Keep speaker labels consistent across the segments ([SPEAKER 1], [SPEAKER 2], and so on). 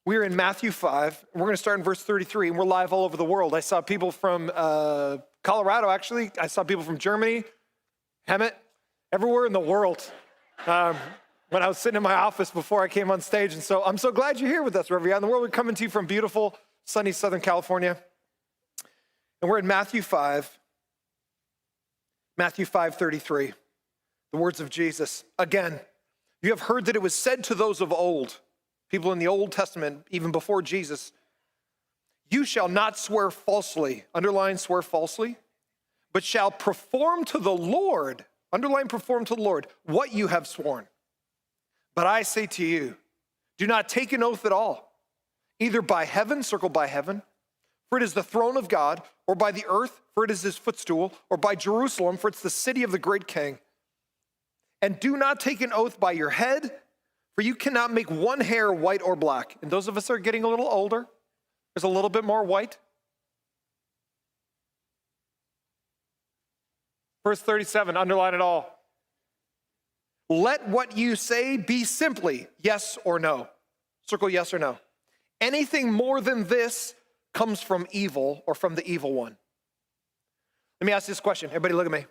[SPEAKER 1] We're in Matthew 5, and we're going to start in verse 33, and we're live all over the world. I saw people from Colorado, actually. I saw people from Germany, Hemet, everywhere in the world when I was sitting in my office before I came on stage. And so I'm so glad you're here with us, wherever you're at in the world. We're coming to you from beautiful, sunny Southern California. And we're in Matthew 5, Matthew 5:33, the words of Jesus. Again, you have heard that it was said to those of old, people in the Old Testament, even before Jesus, you shall not swear falsely, underline swear falsely, but shall perform to the Lord, underline perform to the Lord, what you have sworn. But I say to you, do not take an oath at all, either by heaven, circle by heaven, for it is the throne of God, or by the earth, for it is his footstool, or by Jerusalem, for it's the city of the great king. And do not take an oath by your head, for you cannot make one hair white or black. And those of us that are getting a little older, there's a little bit more white. Verse 37, underline it all. Let what you say be simply yes or no. Circle yes or no. Anything more than this comes from evil or from the evil one. Let me ask this question. Everybody look at me.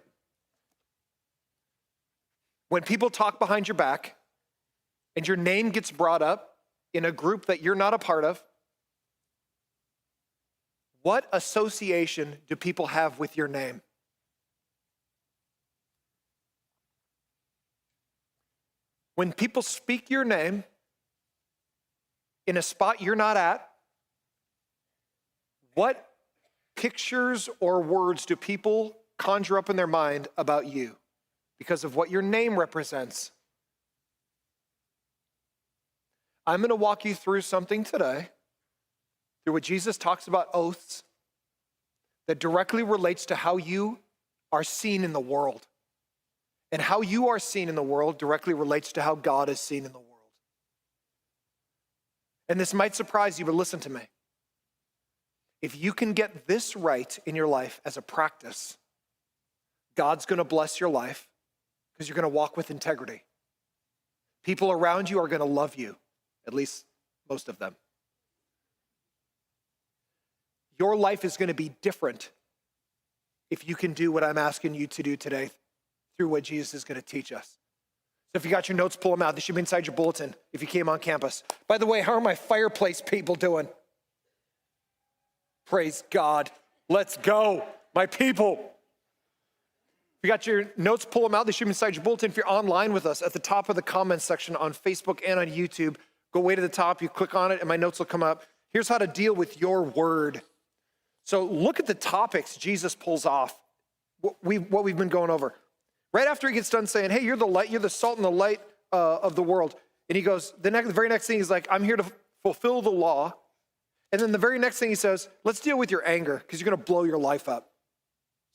[SPEAKER 1] When people talk behind your back and your name gets brought up in a group that you're not a part of, what association do people have with your name? When people speak your name in a spot you're not at, what pictures or words do people conjure up in their mind about you because of what your name represents? I'm going to walk you through something today, through what Jesus talks about oaths, that directly relates to how you are seen in the world. And how you are seen in the world directly relates to how God is seen in the world. And this might surprise you, but listen to me. If you can get this right in your life as a practice, God's going to bless your life because you're going to walk with integrity. People around you are going to love you, at least most of them. Your life is going to be different if you can do what I'm asking you to do today through what Jesus is going to teach us. So if you got your notes, pull them out. They should be inside your bulletin if you came on campus. By the way, how are my fireplace people doing? Praise God. Let's go, my people. If you got your notes, pull them out. They should be inside your bulletin. If you're online with us, at the top of the comments section on Facebook and on YouTube, go way to the top. You click on it and my notes will come up. Here's how to deal with your word. So look at the topics Jesus pulls off, what we've been going over. Right after he gets done saying, hey, you're the light, you're the salt and the light of the world. And he goes, the very next thing he's like, I'm here to fulfill the law. And then the very next thing he says, let's deal with your anger because you're going to blow your life up.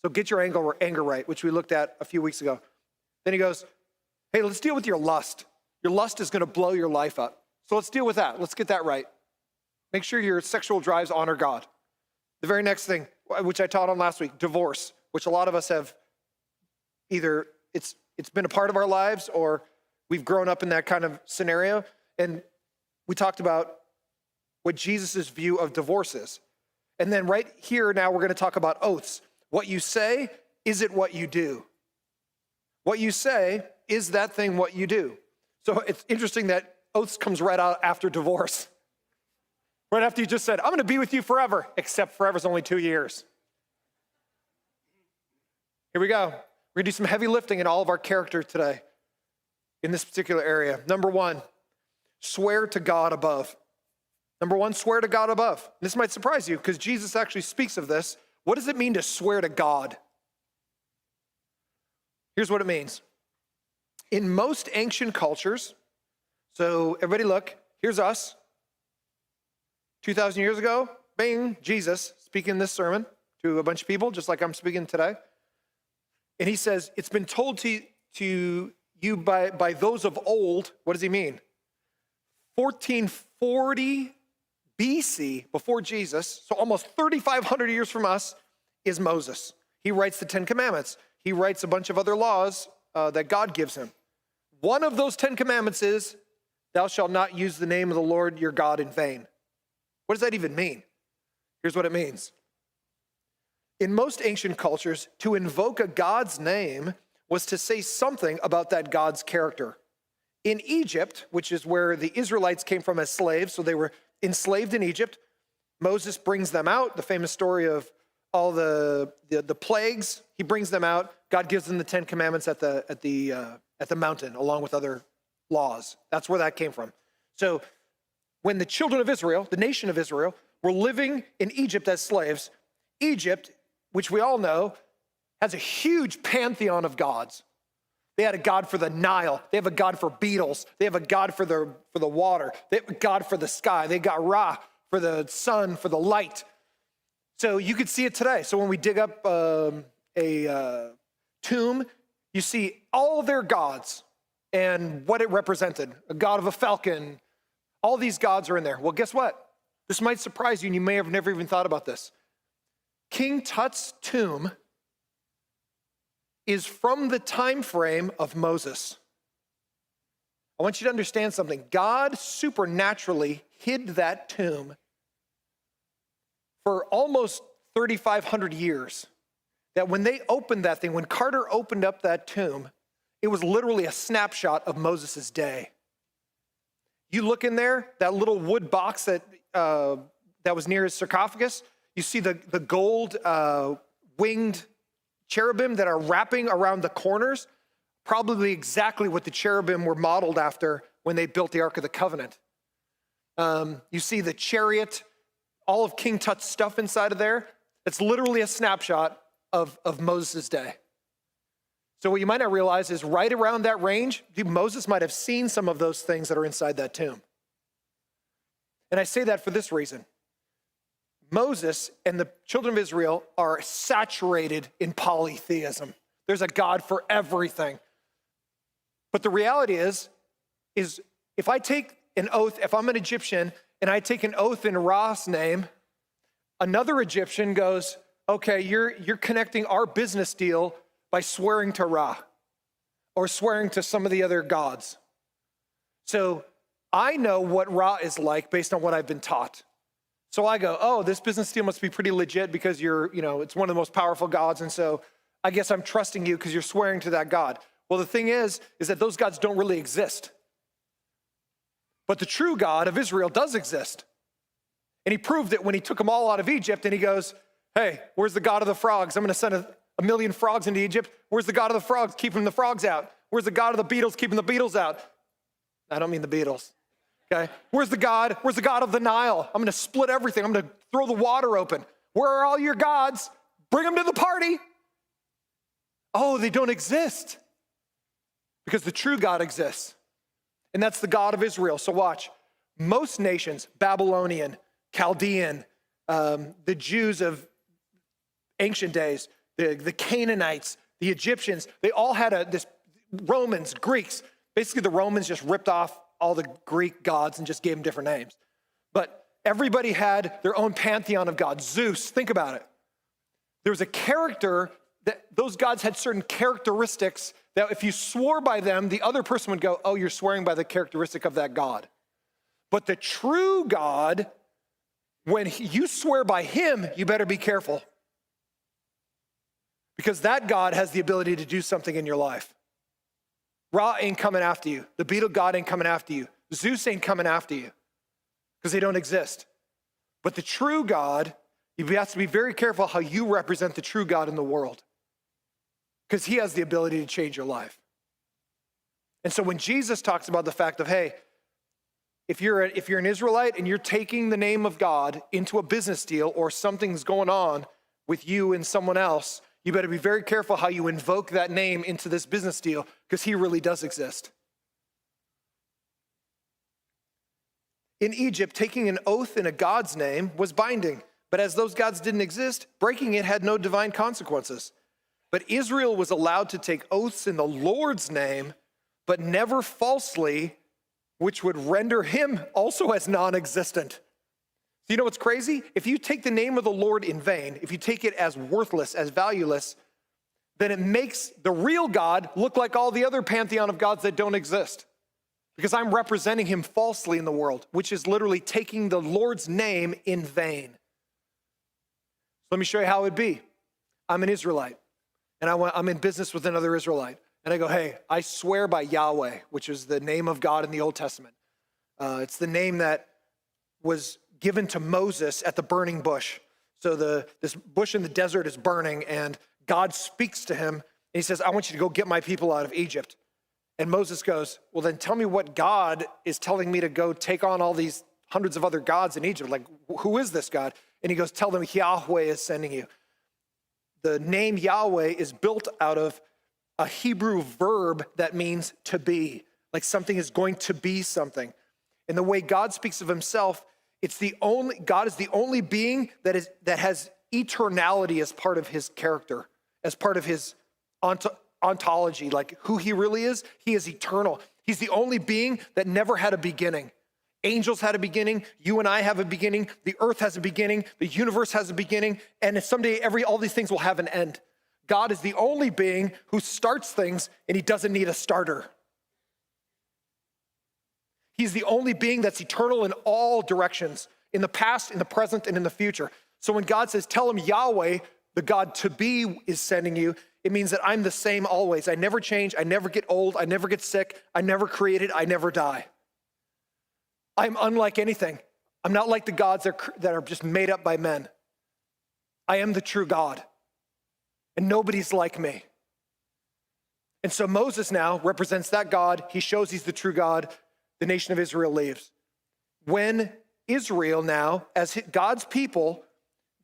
[SPEAKER 1] So get your anger right, which we looked at a few weeks ago. Then he goes, hey, let's deal with your lust. Your lust is going to blow your life up. So let's deal with that. Let's get that right. Make sure your sexual drives honor God. The very next thing, which I taught on last week, divorce, which a lot of us have either it's been a part of our lives or we've grown up in that kind of scenario. And we talked about what Jesus' view of divorce is. And then right here now we're going to talk about oaths. What you say, is it what you do? What you say, is that thing what you do? So it's interesting that oaths comes right out after divorce. Right after you just said, I'm going to be with you forever, except forever's only 2 years. Here we go. We're going to do some heavy lifting in all of our character today in this particular area. Number one, swear to God above. Number one, swear to God above. This might surprise you because Jesus actually speaks of this. What does it mean to swear to God? Here's what it means. In most ancient cultures, so everybody look, here's us. 2,000 years ago, bing, Jesus speaking this sermon to a bunch of people, just like I'm speaking today. And he says, it's been told to you by those of old. What does he mean? 1440 BC, before Jesus, so almost 3,500 years from us, is Moses. He writes the 10 Commandments. He writes a bunch of other laws that God gives him. One of those 10 Commandments is thou shalt not use the name of the Lord your God in vain. What does that even mean? Here's what it means. In most ancient cultures, to invoke a God's name was to say something about that God's character. In Egypt, which is where the Israelites came from as slaves, so they were enslaved in Egypt, Moses brings them out, the famous story of all the plagues. He brings them out. God gives them the 10 Commandments at the mountain, along with other laws. That's where that came from. So when the children of Israel, the nation of Israel, were living in Egypt as slaves, Egypt, which we all know, has a huge pantheon of gods. They had a god for the Nile. They have a god for beetles. They have a god for the water. They have a god for the sky. They got Ra for the sun, for the light. So you could see it today. So when we dig up a tomb, you see all their gods and what it represented. A god of a falcon. All these gods are in there. Well, guess what? This might surprise you, and you may have never even thought about this. King Tut's tomb is from the time frame of Moses. I want you to understand something. God supernaturally hid that tomb for almost 3,500 years. That when they opened that thing, when Carter opened up that tomb, it was literally a snapshot of Moses' day. You look in there, that little wood box that was near his sarcophagus, you see the gold winged cherubim that are wrapping around the corners, probably exactly what the cherubim were modeled after when they built the Ark of the Covenant. You see the chariot, all of King Tut's stuff inside of there. It's literally a snapshot of Moses' day. So what you might not realize is right around that range, Moses might have seen some of those things that are inside that tomb. And I say that for this reason. Moses and the children of Israel are saturated in polytheism. There's a God for everything. But the reality is if I take an oath, if I'm an Egyptian and I take an oath in Ra's name, another Egyptian goes, okay, you're connecting our business deal by swearing to Ra or swearing to some of the other gods. So I know what Ra is like based on what I've been taught. So I go, oh, this business deal must be pretty legit because it's one of the most powerful gods. And so I guess I'm trusting you because you're swearing to that God. Well, the thing is that those gods don't really exist. But the true God of Israel does exist. And he proved it when he took them all out of Egypt and he goes, hey, where's the God of the frogs? I'm going to send a million frogs into Egypt. Where's the God of the frogs keeping the frogs out? Where's the God of the beetles keeping the beetles out? I don't mean the Beatles. Okay, where's the God of the Nile? I'm going to split everything. I'm going to throw the water open. Where are all your gods? Bring them to the party. Oh, they don't exist because the true God exists. And that's the God of Israel. So watch, most nations, Babylonian, Chaldean, the Jews of ancient days, the Canaanites, the Egyptians, they all had this Romans, Greeks. Basically, the Romans just ripped off all the Greek gods and just gave them different names. But everybody had their own pantheon of gods. Zeus, think about it. There was a character that those gods had certain characteristics that if you swore by them, the other person would go, oh, you're swearing by the characteristic of that God. But the true God, when you swear by him, you better be careful. Because that God has the ability to do something in your life. Ra ain't coming after you. The beetle god ain't coming after you. Zeus ain't coming after you because they don't exist. But the true God, you have to be very careful how you represent the true God in the world because he has the ability to change your life. And so when Jesus talks about the fact of, hey, if you're an Israelite and you're taking the name of God into a business deal or something's going on with you and someone else, you better be very careful how you invoke that name into this business deal because he really does exist. In Egypt, taking an oath in a god's name was binding, but as those gods didn't exist, breaking it had no divine consequences. But Israel was allowed to take oaths in the Lord's name, but never falsely, which would render him also as non-existent. You know what's crazy? If you take the name of the Lord in vain, if you take it as worthless, as valueless, then it makes the real God look like all the other pantheon of gods that don't exist. because I'm representing him falsely in the world, which is literally taking the Lord's name in vain. Let me show you how it would be. I'm an Israelite, and I'm in business with another Israelite. And I go, hey, I swear by Yahweh, which is the name of God in the Old Testament. It's the name that was given to Moses at the burning bush. So this bush in the desert is burning, and God speaks to him, and he says, I want you to go get my people out of Egypt. And Moses goes, well, then tell me what God is telling me to go take on all these hundreds of other gods in Egypt. Like, who is this God? And he goes, tell them Yahweh is sending you. The name Yahweh is built out of a Hebrew verb that means to be, like something is going to be something. And the way God speaks of himself, God is the only being that has eternality as part of his character, as part of his ontology, like who he really is. He is eternal. He's the only being that never had a beginning. Angels had a beginning. You and I have a beginning. The earth has a beginning. The universe has a beginning. And someday all these things will have an end. God is the only being who starts things, and he doesn't need a starter. He's the only being that's eternal in all directions, in the past, in the present, and in the future. So when God says, tell him Yahweh, the God to be, is sending you, it means that I'm the same always. I never change. I never get old. I never get sick. I never created. I never die. I'm unlike anything. I'm not like the gods that are just made up by men. I am the true God, and nobody's like me. And so Moses now represents that God. He shows he's the true God. The nation of Israel leaves. When Israel now, as God's people,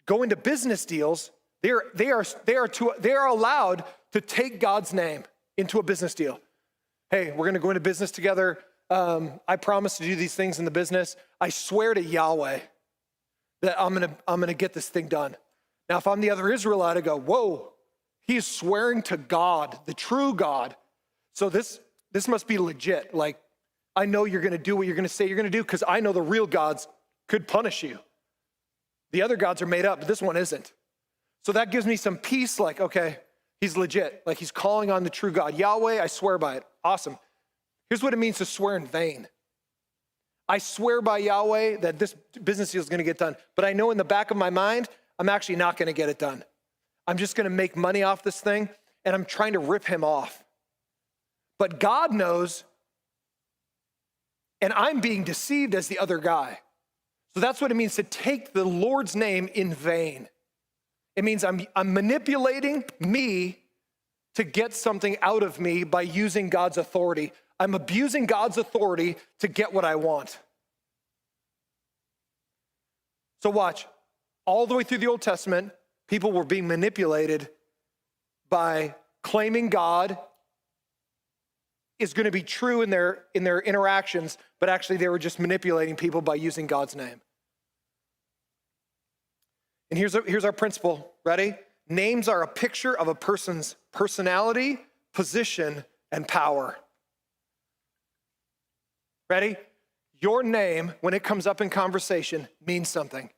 [SPEAKER 1] go into business deals, they are allowed to take God's name into a business deal. Hey, we're going to go into business together. I promise to do these things in the business. I swear to Yahweh that I'm going to get this thing done. Now, if I'm the other Israelite, I go, whoa, he is swearing to God, the true God. So this must be legit. Like, I know you're going to do what you're going to say you're going to do, because I know the real gods could punish you. The other gods are made up, but this one isn't. So that gives me some peace, like, okay, he's legit. Like, he's calling on the true God. Yahweh, I swear by it. Awesome. Here's what it means to swear in vain. I swear by Yahweh that this business deal is going to get done, but I know in the back of my mind, I'm actually not going to get it done. I'm just going to make money off this thing, and I'm trying to rip him off. But God knows, and I'm being deceived as the other guy. So that's what it means to take the Lord's name in vain. It means I'm manipulating me to get something out of me by using God's authority. I'm abusing God's authority to get what I want. So watch, all the way through the Old Testament, people were being manipulated by claiming God is going to be true in their interactions, but actually they were just manipulating people by using God's name. And here's our principle. Ready? Names are a picture of a person's personality, position, and power. Ready? Your name, when it comes up in conversation, means something.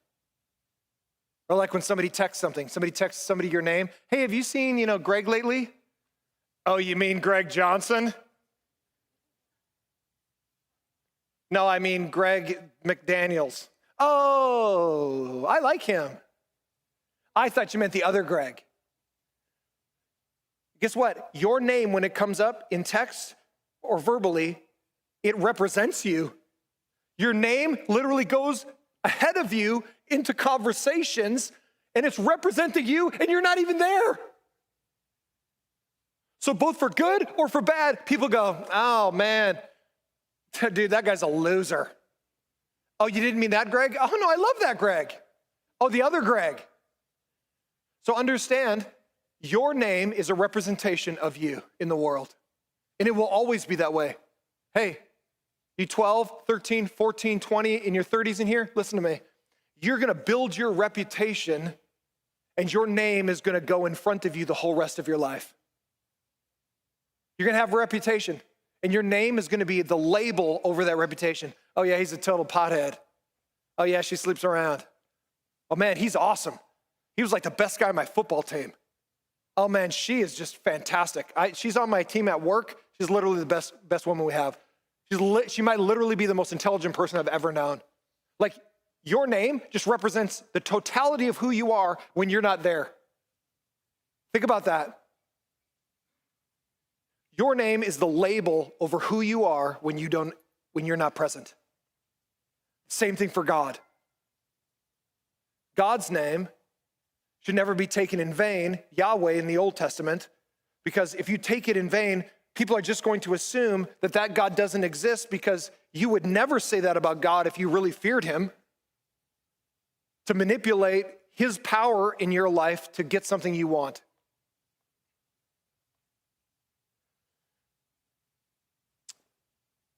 [SPEAKER 1] Or like when somebody texts somebody your name. Hey, have you seen, Greg lately? Oh, you mean Greg Johnson? No, I mean Greg McDaniels. Oh, I like him. I thought you meant the other Greg. Guess what? Your name, when it comes up in text or verbally, it represents you. Your name literally goes ahead of you into conversations, and it's representing you, and you're not even there. So both for good or for bad, people go, oh man, dude, that guy's a loser. Oh, you didn't mean that Greg? Oh no, I love that Greg. Oh, the other Greg. So understand, your name is a representation of you in the world, and it will always be that way. Hey, you 12, 13, 14, 20, in your 30s in here, listen to me. You're going to build your reputation, and your name is going to go in front of you the whole rest of your life. You're going to have a reputation, and your name is going to be the label over that reputation. Oh yeah, he's a total pothead. Oh yeah, she sleeps around. Oh man, he's awesome. He was like the best guy on my football team. Oh man, she is just fantastic. She's on my team at work. She's literally the best woman we have. She might literally be the most intelligent person I've ever known. Like, your name just represents the totality of who you are when you're not there. Think about that. Your name is the label over who you are when you're not present. Same thing for God. God's name should never be taken in vain, Yahweh in the Old Testament, because if you take it in vain, people are just going to assume that God doesn't exist, because you would never say that about God if you really feared him, to manipulate his power in your life to get something you want.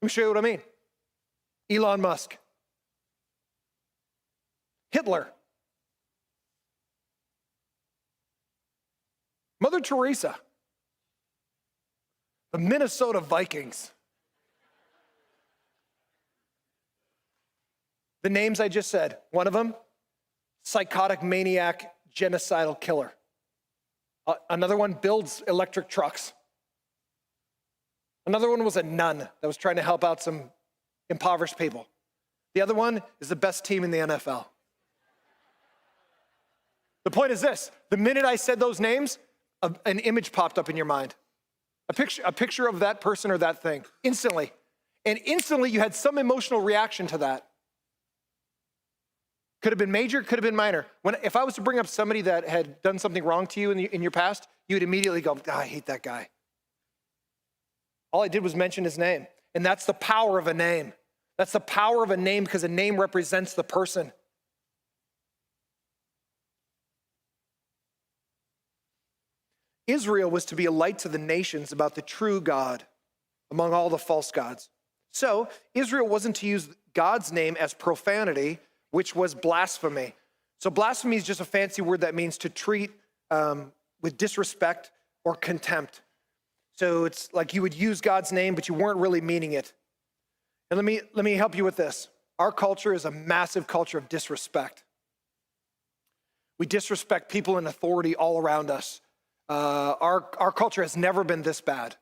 [SPEAKER 1] Let me show you what I mean. Elon Musk. Hitler. Mother Teresa. The Minnesota Vikings. The names I just said, one of them, psychotic maniac, genocidal killer. Another one builds electric trucks. Another one was a nun that was trying to help out some impoverished people. The other one is the best team in the NFL. The point is this: the minute I said those names, an image popped up in your mind. A picture of that person or that thing, instantly. And instantly you had some emotional reaction to that. Could have been major, could have been minor. If I was to bring up somebody that had done something wrong to you in your past, you would immediately go, I hate that guy. All I did was mention his name. And that's the power of a name. That's the power of a name, because a name represents the person. Israel was to be a light to the nations about the true God among all the false gods. So Israel wasn't to use God's name as profanity, which was blasphemy. So blasphemy is just a fancy word that means to treat with disrespect or contempt. So it's like you would use God's name, but you weren't really meaning it. And let me help you with this. Our culture is a massive culture of disrespect. We disrespect people in authority all around us. Our culture has never been this bad.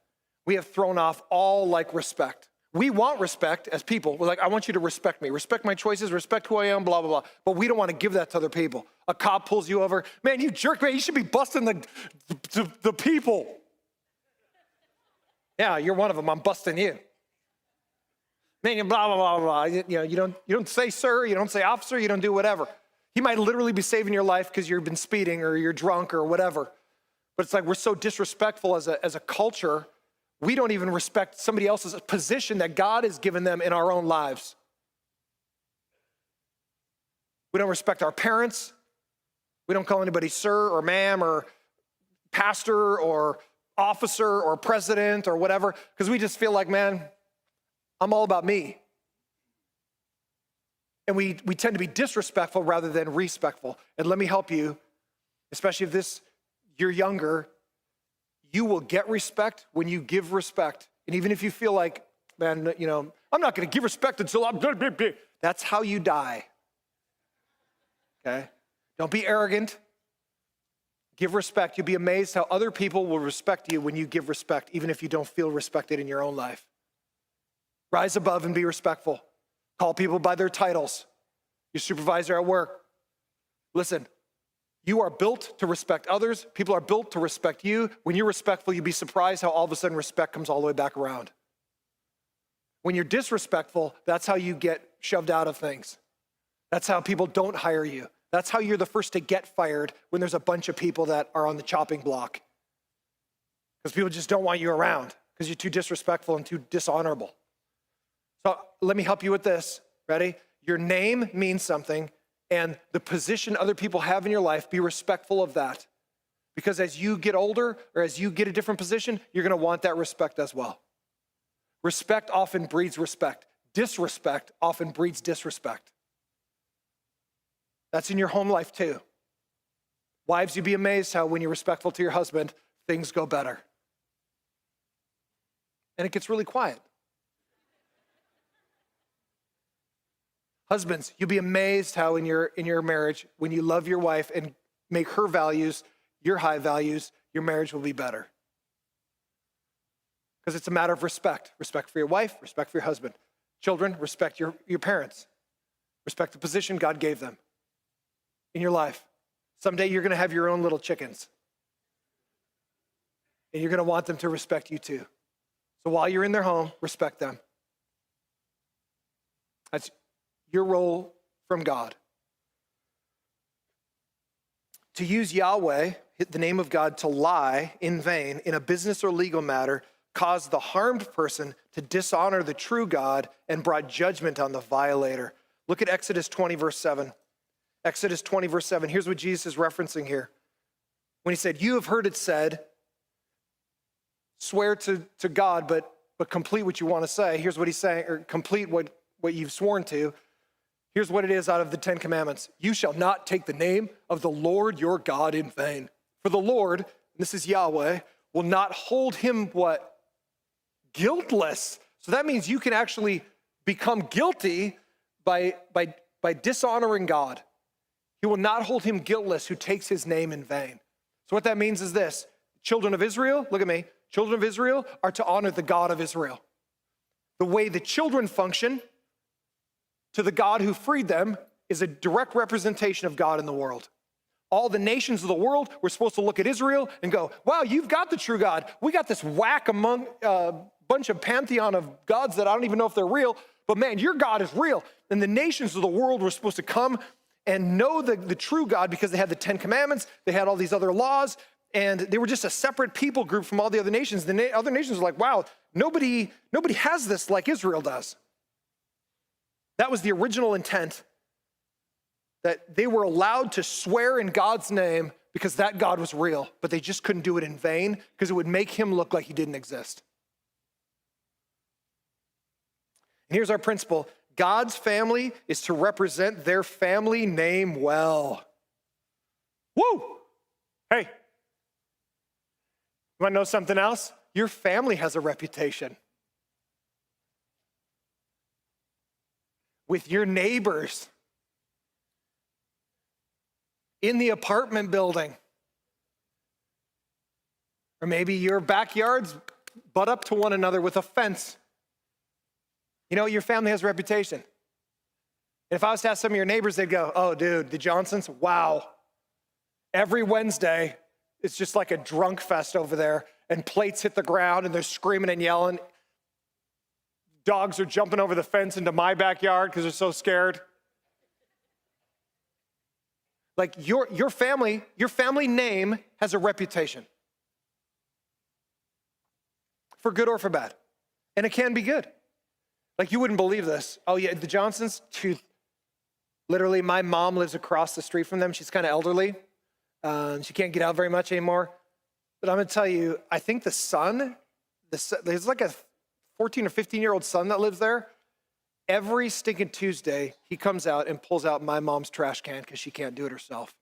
[SPEAKER 1] We have thrown off all respect. We want respect as people. We're like, I want you to respect me, respect my choices, respect who I am, blah, blah, blah. But we don't want to give that to other people. A cop pulls you over. Man, you jerk, man, you should be busting the people. Yeah, you're one of them. I'm busting you. Man, blah, blah, blah, blah. You don't say sir, you don't say officer, you don't do whatever. He might literally be saving your life because you've been speeding or you're drunk or whatever. But it's like we're so disrespectful as a culture, we don't even respect somebody else's position that God has given them in our own lives. We don't respect our parents. We don't call anybody sir or ma'am or pastor or officer or president or whatever, because we just feel like, man, I'm all about me. And we tend to be disrespectful rather than respectful. And let me help you, especially if you're younger, you will get respect when you give respect. And even if you feel like, man, I'm not going to give respect until I'm blah, blah, blah. That's how you die. Okay? Don't be arrogant. Give respect. You'll be amazed how other people will respect you when you give respect, even if you don't feel respected in your own life. Rise above and be respectful. Call people by their titles. Your supervisor at work. Listen, you are built to respect others. People are built to respect you. When you're respectful, you'd be surprised how all of a sudden respect comes all the way back around. When you're disrespectful, that's how you get shoved out of things. That's how people don't hire you. That's how you're the first to get fired when there's a bunch of people that are on the chopping block. Because people just don't want you around because you're too disrespectful and too dishonorable. So let me help you with this. Ready? Your name means something, and the position other people have in your life, be respectful of that. Because as you get older or as you get a different position, you're going to want that respect as well. Respect often breeds respect. Disrespect often breeds disrespect. That's in your home life too. Wives, you'd be amazed how when you're respectful to your husband, things go better. And it gets really quiet. Husbands, you'll be amazed how in your marriage, when you love your wife and make her values your high values, your marriage will be better. because it's a matter of respect. Respect for your wife, respect for your husband. Children, respect your parents. Respect the position God gave them in your life. Someday you're going to have your own little chickens. And you're going to want them to respect you too. So while you're in their home, respect them. That's your role from God. To use Yahweh, the name of God, to lie in vain in a business or legal matter caused the harmed person to dishonor the true God and brought judgment on the violator. Look at Exodus 20, verse 7. Exodus 20, verse 7. Here's what Jesus is referencing here. When he said, you have heard it said, swear to God, but complete what you want to say. Here's what he's saying, or complete what you've sworn to. Here's what it is out of the 10 commandments. You shall not take the name of the Lord your God in vain. For the Lord, and this is Yahweh, will not hold him what? Guiltless. So that means you can actually become guilty by dishonoring God. He will not hold him guiltless who takes his name in vain. So what that means is this. Children of Israel, look at me. Children of Israel are to honor the God of Israel. The way the children function to the God who freed them is a direct representation of God in the world. All the nations of the world were supposed to look at Israel and go, wow, you've got the true God. We got this whack among bunch of pantheon of gods that I don't even know if they're real, but man, your God is real. And the nations of the world were supposed to come and know the true God because they had the 10 commandments, they had all these other laws, and they were just a separate people group from all the other nations. The other nations were like, wow, nobody has this like Israel does. That was the original intent, that they were allowed to swear in God's name because that God was real, but they just couldn't do it in vain because it would make him look like he didn't exist. And here's our principle. God's family is to represent their family name well. Woo! Hey, you want to know something else? Your family has a reputation. With your neighbors, in the apartment building, or maybe your backyards butt up to one another with a fence. You know, your family has a reputation. And if I was to ask some of your neighbors, they'd go, oh, dude, the Johnsons, wow. Every Wednesday, it's just like a drunk fest over there, and plates hit the ground, and they're screaming and yelling. Dogs are jumping over the fence into my backyard because they're so scared. Like your family name has a reputation. For good or for bad. And it can be good. Like you wouldn't believe this. Oh yeah, the Johnsons, literally my mom lives across the street from them. She's kind of elderly. She can't get out very much anymore. But I'm gonna tell you, I think the son, there's like a 14 or 15-year-old son that lives there. Every stinking Tuesday, he comes out and pulls out my mom's trash can because she can't do it herself.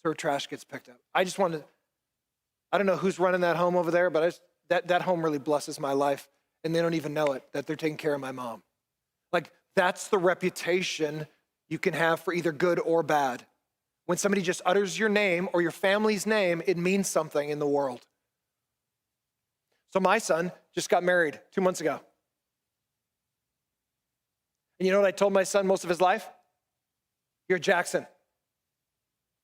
[SPEAKER 1] So her trash gets picked up. I don't know who's running that home over there, but that home really blesses my life. And they don't even know it, that they're taking care of my mom. Like, that's the reputation you can have for either good or bad. When somebody just utters your name or your family's name, it means something in the world. So my son just got married 2 months ago. And you know what I told my son most of his life? You're Jackson,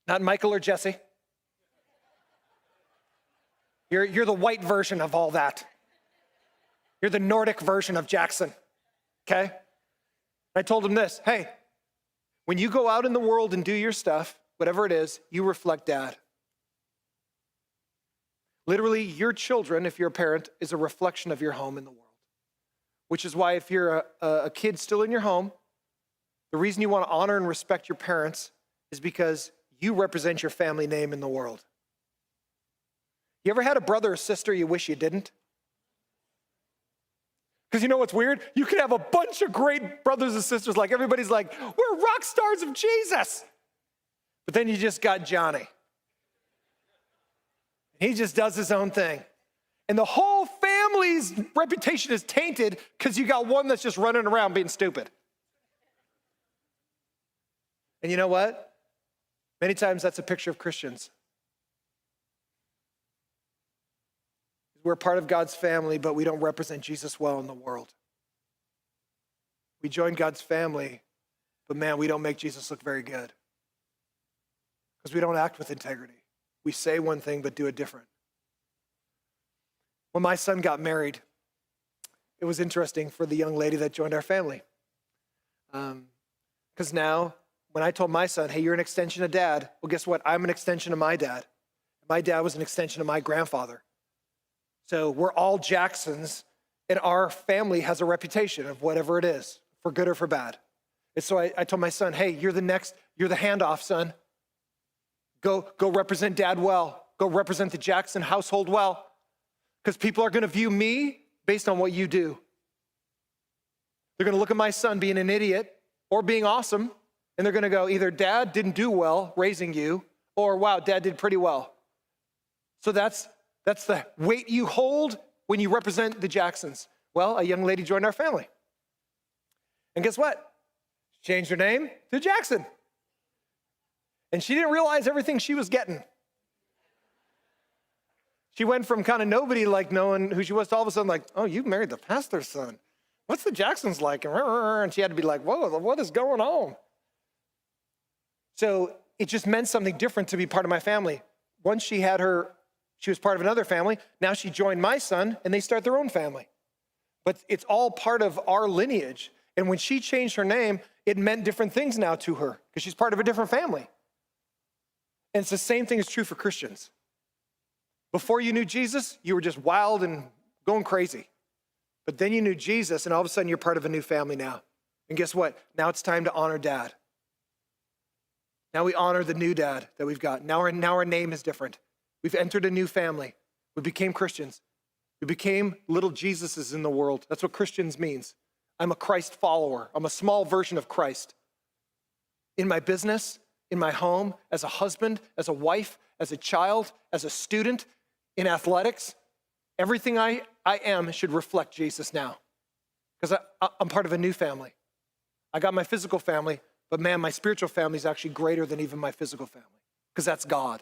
[SPEAKER 1] not Michael or Jesse. You're the white version of all that. You're the Nordic version of Jackson, okay? I told him this, hey, when you go out in the world and do your stuff, whatever it is, you reflect dad. Literally, your children, if you're a parent, is a reflection of your home in the world. Which is why if you're a kid still in your home, the reason you want to honor and respect your parents is because you represent your family name in the world. You ever had a brother or sister you wish you didn't? Because you know what's weird? You can have a bunch of great brothers and sisters, like everybody's like, we're rock stars of Jesus. But then you just got Johnny. He just does his own thing. And the whole family's reputation is tainted because you got one that's just running around being stupid. And you know what? Many times that's a picture of Christians. We're part of God's family, but we don't represent Jesus well in the world. We join God's family, but man, we don't make Jesus look very good. Because we don't act with integrity. We say one thing, but do it different. When my son got married, it was interesting for the young lady that joined our family. Because now, when I told my son, hey, you're an extension of dad, well, guess what? I'm an extension of my dad. My dad was an extension of my grandfather. So we're all Jacksons, and our family has a reputation of whatever it is, for good or for bad. And so I told my son, hey, you're the handoff, son. Go represent dad well. Go represent the Jackson household well. Because people are going to view me based on what you do. They're going to look at my son being an idiot or being awesome, and they're going to go, either dad didn't do well raising you, or wow, dad did pretty well. So that's the weight you hold when you represent the Jacksons. Well, a young lady joined our family. And guess what? She changed her name to Jackson. And she didn't realize everything she was getting. She went from kind of nobody like knowing who she was to all of a sudden like, oh, you married the pastor's son. What's the Jacksons like? And she had to be like, whoa, what is going on? So it just meant something different to be part of my family. Once she was part of another family. Now she joined my son and they start their own family. But it's all part of our lineage. And when she changed her name, it meant different things now to her because she's part of a different family. And it's the same thing is true for Christians. Before you knew Jesus, you were just wild and going crazy. But then you knew Jesus, and all of a sudden you're part of a new family now. And guess what? Now it's time to honor dad. Now we honor the new dad that we've got. Now our name is different. We've entered a new family. We became Christians. We became little Jesuses in the world. That's what Christians means. I'm a Christ follower. I'm a small version of Christ. In my business, in my home, as a husband, as a wife, as a child, as a student, in athletics, everything I am should reflect Jesus now. Because I'm part of a new family. I got my physical family, but man, my spiritual family is actually greater than even my physical family. Because that's God.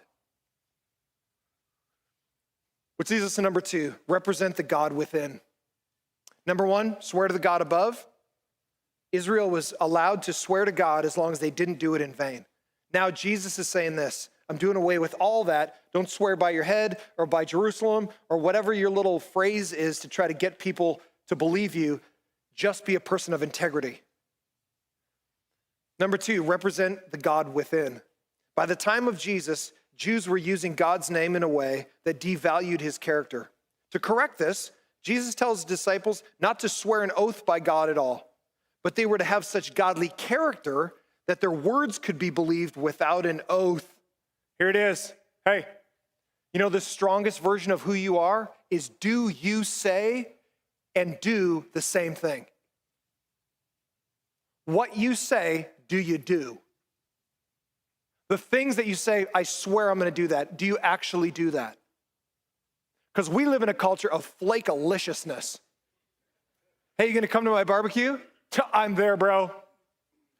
[SPEAKER 1] Which leads us to number 2, represent the God within. Number 1, swear to the God above. Israel was allowed to swear to God as long as they didn't do it in vain. Now Jesus is saying this, I'm doing away with all that. Don't swear by your head or by Jerusalem or whatever your little phrase is to try to get people to believe you. Just be a person of integrity. Number 2, represent the God within. By the time of Jesus, Jews were using God's name in a way that devalued his character. To correct this, Jesus tells his disciples not to swear an oath by God at all, but they were to have such godly character that their words could be believed without an oath. Here it is. Hey, you know the strongest version of who you are is do you say and do the same thing. What you say, do you do? The things that you say, I swear I'm going to do that. Do you actually do that? Because we live in a culture of flake-aliciousness. Hey, you going to come to my barbecue? I'm there, bro.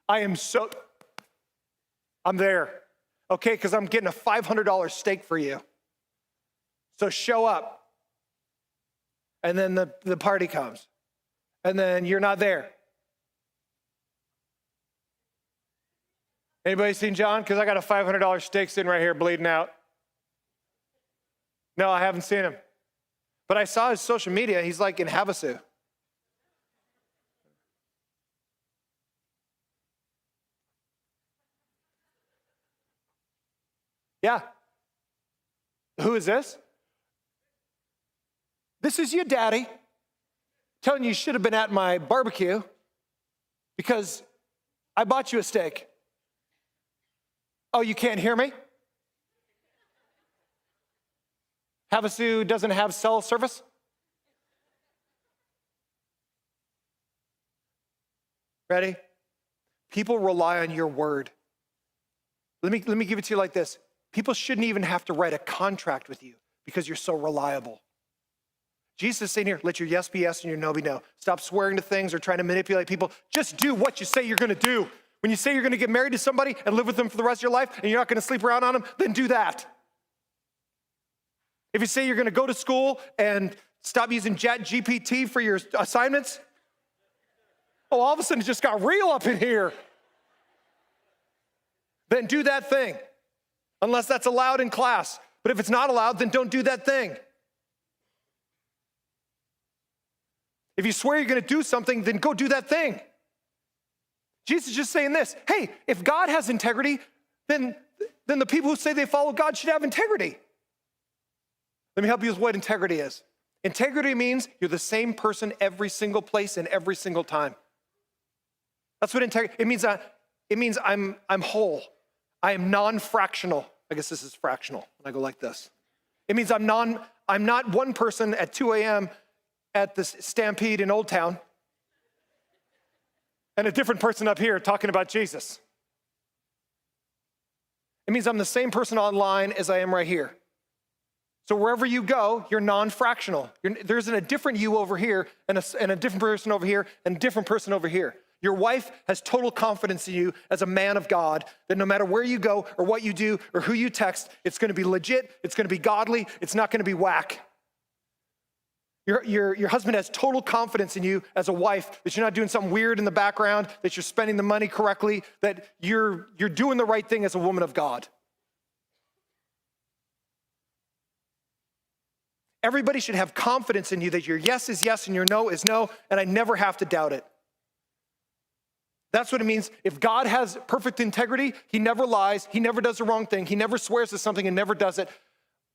[SPEAKER 1] I'm there. Okay, because I'm getting a $500 steak for you. So show up. And then the party comes. And then you're not there. Anybody seen John? Because I got a $500 steak sitting right here bleeding out. No, I haven't seen him. But I saw his social media. He's like in Havasu. Yeah. Who is this? This is your daddy telling you should have been at my barbecue because I bought you a steak. Oh, you can't hear me? Havasu doesn't have cell service? Ready? People rely on your word. Let me give it to you like this. People shouldn't even have to write a contract with you because you're so reliable. Jesus is saying here, let your yes be yes and your no be no. Stop swearing to things or trying to manipulate people. Just do what you say you're going to do. When you say you're going to get married to somebody and live with them for the rest of your life and you're not going to sleep around on them, then do that. If you say you're gonna go to school and stop using ChatGPT for your assignments, oh, all of a sudden it just got real up in here. Then do that thing, unless that's allowed in class. But if it's not allowed, then don't do that thing. If you swear you're gonna do something, then go do that thing. Jesus is just saying this, hey, if God has integrity, then the people who say they follow God should have integrity. Let me help you with what integrity is. Integrity means you're the same person every single place and every single time. That's what integrity, it means I'm whole. I am non-fractional. I guess this is fractional when I go like this. It means I'm not one person at 2 a.m. at the Stampede in Old Town and a different person up here talking about Jesus. It means I'm the same person online as I am right here. So wherever you go, you're non-fractional. There isn't a different you over here and a different person over here and a different person over here. Your wife has total confidence in you as a man of God that no matter where you go or what you do or who you text, it's gonna be legit, it's gonna be godly, it's not gonna be whack. Your husband has total confidence in you as a wife that you're not doing something weird in the background, that you're spending the money correctly, that you're doing the right thing as a woman of God. Everybody should have confidence in you that your yes is yes and your no is no, and I never have to doubt it. That's what it means. If God has perfect integrity, he never lies, he never does the wrong thing, he never swears to something and never does it.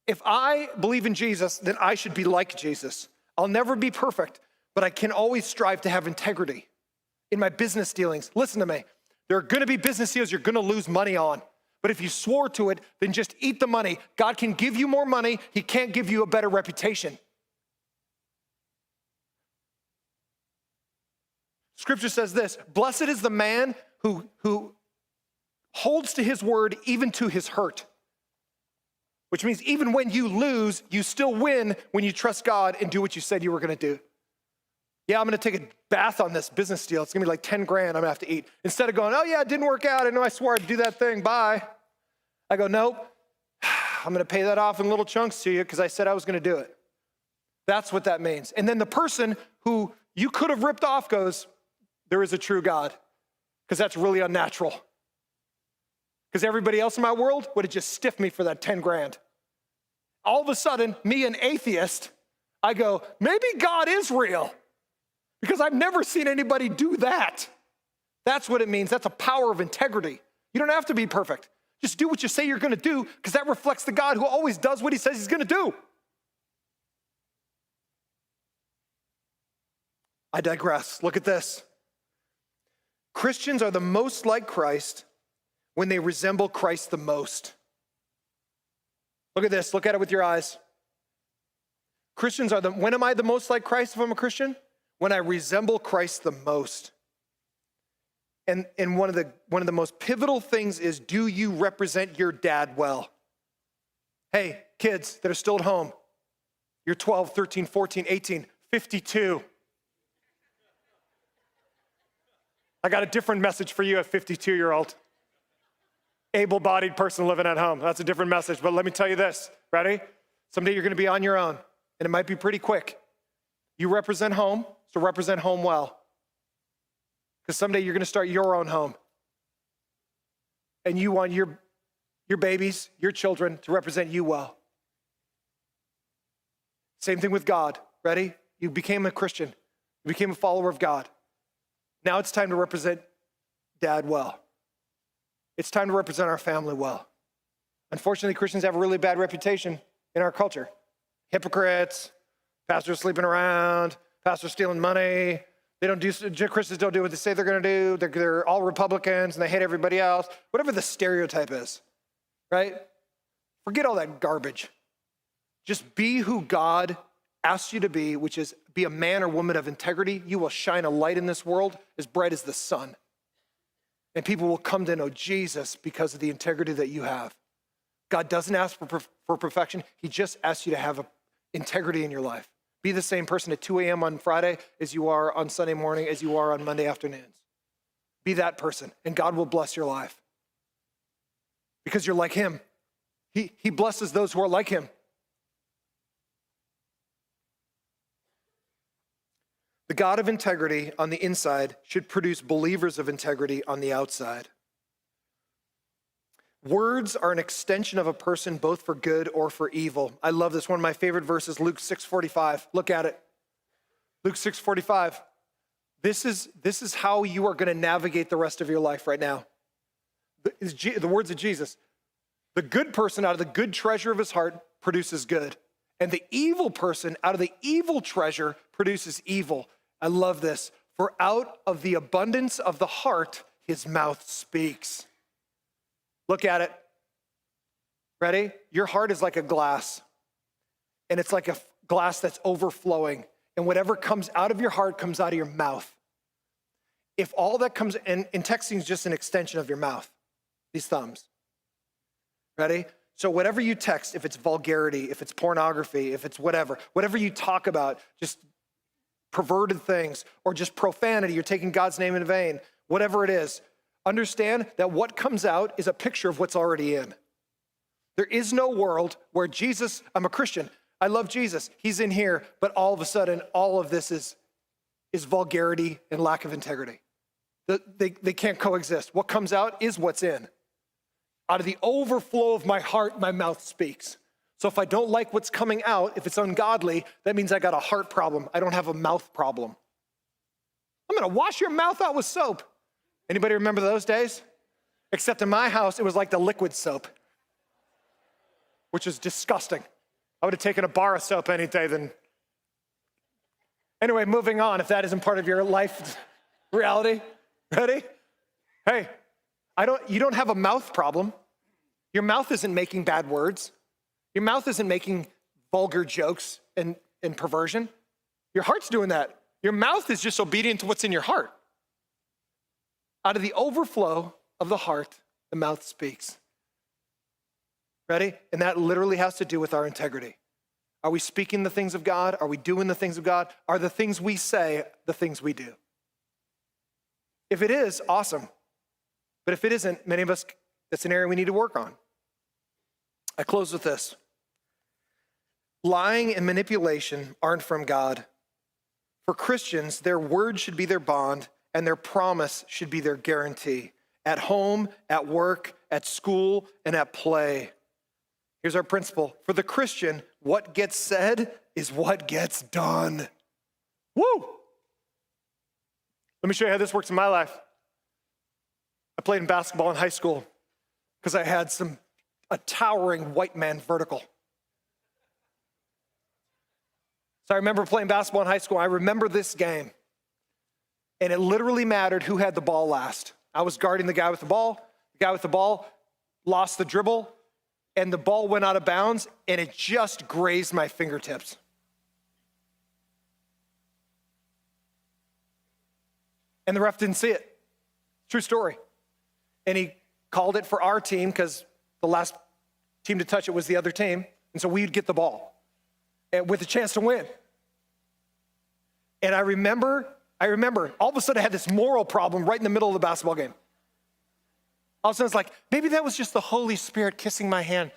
[SPEAKER 1] If I believe in Jesus, then I should be like Jesus. I'll never be perfect, but I can always strive to have integrity in my business dealings. Listen to me. There are gonna be business deals you're gonna lose money on. But if you swore to it, then just eat the money. God can give you more money. He can't give you a better reputation. Scripture says this, blessed is the man who holds to his word even to his hurt. Which means even when you lose, you still win when you trust God and do what you said you were gonna do. Yeah, I'm gonna take a bath on this business deal. It's gonna be like 10 grand I'm gonna have to eat. Instead of going, oh yeah, it didn't work out. I know I swore I'd do that thing, bye. I go, nope, I'm gonna pay that off in little chunks to you because I said I was gonna do it. That's what that means. And then the person who you could have ripped off goes, there is a true God, because that's really unnatural. Because everybody else in my world would have just stiffed me for that 10 grand. All of a sudden, me, an atheist, I go, maybe God is real, because I've never seen anybody do that. That's what it means. That's a power of integrity. You don't have to be perfect. Just do what you say you're gonna do, because that reflects the God who always does what he says he's gonna do. I digress. Look at this. Christians are the most like Christ when they resemble Christ the most. Look at this. Look at it with your eyes. Christians are when am I the most like Christ if I'm a Christian? When I resemble Christ the most. And one of the most pivotal things is, do you represent your dad well? Hey, kids that are still at home, you're 12, 13, 14, 18, 52. I got a different message for you, a 52-year-old. Able-bodied person living at home. That's a different message, but let me tell you this. Ready? Someday you're gonna be on your own, and it might be pretty quick. You represent home, so represent home well. Because someday you're gonna start your own home. And you want your babies, your children, to represent you well. Same thing with God. Ready? You became a Christian. You became a follower of God. Now it's time to represent dad well. It's time to represent our family well. Unfortunately, Christians have a really bad reputation in our culture. Hypocrites, pastors sleeping around, pastors stealing money. Christians don't do what they say they're gonna do. They're all Republicans and they hate everybody else. Whatever the stereotype is, right? Forget all that garbage. Just be who God asks you to be, which is be a man or woman of integrity. You will shine a light in this world as bright as the sun. And people will come to know Jesus because of the integrity that you have. God doesn't ask for perfection. He just asks you to have integrity in your life. Be the same person at 2 a.m. on Friday as you are on Sunday morning, as you are on Monday afternoons. Be that person, and God will bless your life. Because you're like him. He blesses those who are like him. The God of integrity on the inside should produce believers of integrity on the outside. Words are an extension of a person, both for good or for evil. I love this. One of my favorite verses, Luke 6:45. Look at it. Luke 6:45. This is how you are going to navigate the rest of your life right now. The words of Jesus. The good person out of the good treasure of his heart produces good. And the evil person out of the evil treasure produces evil. I love this. For out of the abundance of the heart, his mouth speaks. Look at it. Ready? Your heart is like a glass. And it's like a glass that's overflowing. And whatever comes out of your heart comes out of your mouth. If all that comes, and texting is just an extension of your mouth, these thumbs. Ready? So whatever you text, if it's vulgarity, if it's pornography, if it's whatever you talk about, just perverted things or just profanity, you're taking God's name in vain, whatever it is, understand that what comes out is a picture of what's already in. There is no world where Jesus, I'm a Christian, I love Jesus, he's in here, but all of a sudden, all of this is vulgarity and lack of integrity. They can't coexist. What comes out is what's in. Out of the overflow of my heart, my mouth speaks. So if I don't like what's coming out, if it's ungodly, that means I got a heart problem. I don't have a mouth problem. I'm gonna wash your mouth out with soap. Anybody remember those days? Except in my house, it was like the liquid soap, which is disgusting. I would have taken a bar of soap any day than. Anyway, moving on, if that isn't part of your life reality. Ready? Hey, you don't have a mouth problem. Your mouth isn't making bad words. Your mouth isn't making vulgar jokes and perversion. Your heart's doing that. Your mouth is just obedient to what's in your heart. Out of the overflow of the heart, the mouth speaks. Ready? And that literally has to do with our integrity. Are we speaking the things of God? Are we doing the things of God? Are the things we say the things we do? If it is, awesome. But if it isn't, many of us, that's an area we need to work on. I close with this. Lying and manipulation aren't from God. For Christians, their word should be their bond, and their promise should be their guarantee. At home, at work, at school, and at play. Here's our principle. For the Christian, what gets said is what gets done. Woo! Let me show you how this works in my life. I played in basketball in high school because I had a towering white man vertical. So I remember playing basketball in high school. I remember this game. And it literally mattered who had the ball last. I was guarding the guy with the ball. The guy with the ball lost the dribble, and the ball went out of bounds, and it just grazed my fingertips. And the ref didn't see it. True story. And he called it for our team because the last team to touch it was the other team. And so we'd get the ball and with a chance to win. And I remember, all of a sudden I had this moral problem right in the middle of the basketball game. All of a sudden it's like, maybe that was just the Holy Spirit kissing my hand.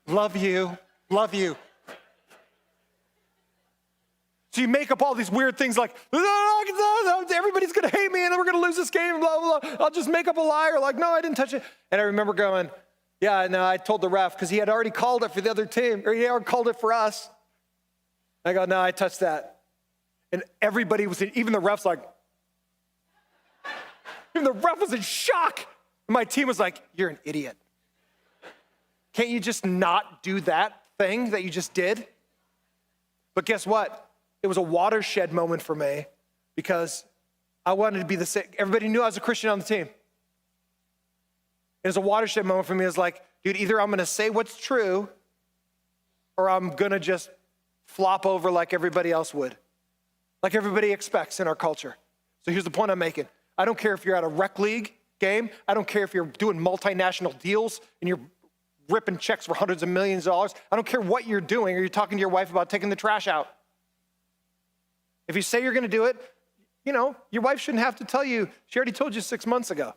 [SPEAKER 1] Love you, love you. So you make up all these weird things like, everybody's gonna hate me and then we're gonna lose this game, blah, blah, blah. I'll just make up a lie or like, no, I didn't touch it. And I remember going, yeah, no, I told the ref because he had already called it for the other team, or he had already called it for us. I go, no, I touched that. And everybody was, even the ref's like, even the ref was in shock. And my team was like, you're an idiot. Can't you just not do that thing that you just did? But guess what? It was a watershed moment for me because I wanted to be the same. Everybody knew I was a Christian on the team. It was a watershed moment for me. It was like, dude, either I'm gonna say what's true or I'm gonna just flop over like everybody else would, like everybody expects in our culture. So here's the point I'm making. I don't care if you're at a rec league game. I don't care if you're doing multinational deals and you're ripping checks for hundreds of millions of dollars. I don't care what you're doing or you're talking to your wife about taking the trash out. If you say you're gonna do it, you know, your wife shouldn't have to tell you. She already told you 6 months ago.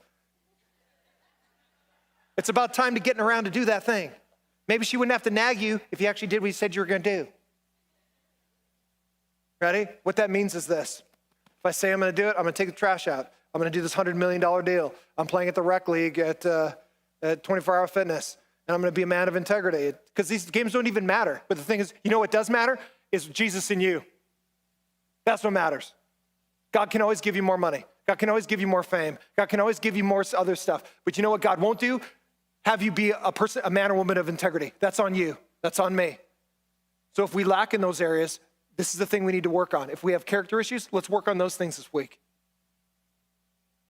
[SPEAKER 1] It's about time to getting around to do that thing. Maybe she wouldn't have to nag you if you actually did what you said you were gonna do. Ready? What that means is this. If I say I'm going to do it, I'm going to take the trash out. I'm going to do this $100 million deal. I'm playing at the rec league at 24 Hour Fitness, and I'm going to be a man of integrity. Because these games don't even matter. But the thing is, you know what does matter? Is Jesus in you. That's what matters. God can always give you more money. God can always give you more fame. God can always give you more other stuff. But you know what God won't do? Have you be a man or woman of integrity. That's on you. That's on me. So if we lack in those areas, this is the thing we need to work on. If we have character issues, let's work on those things this week.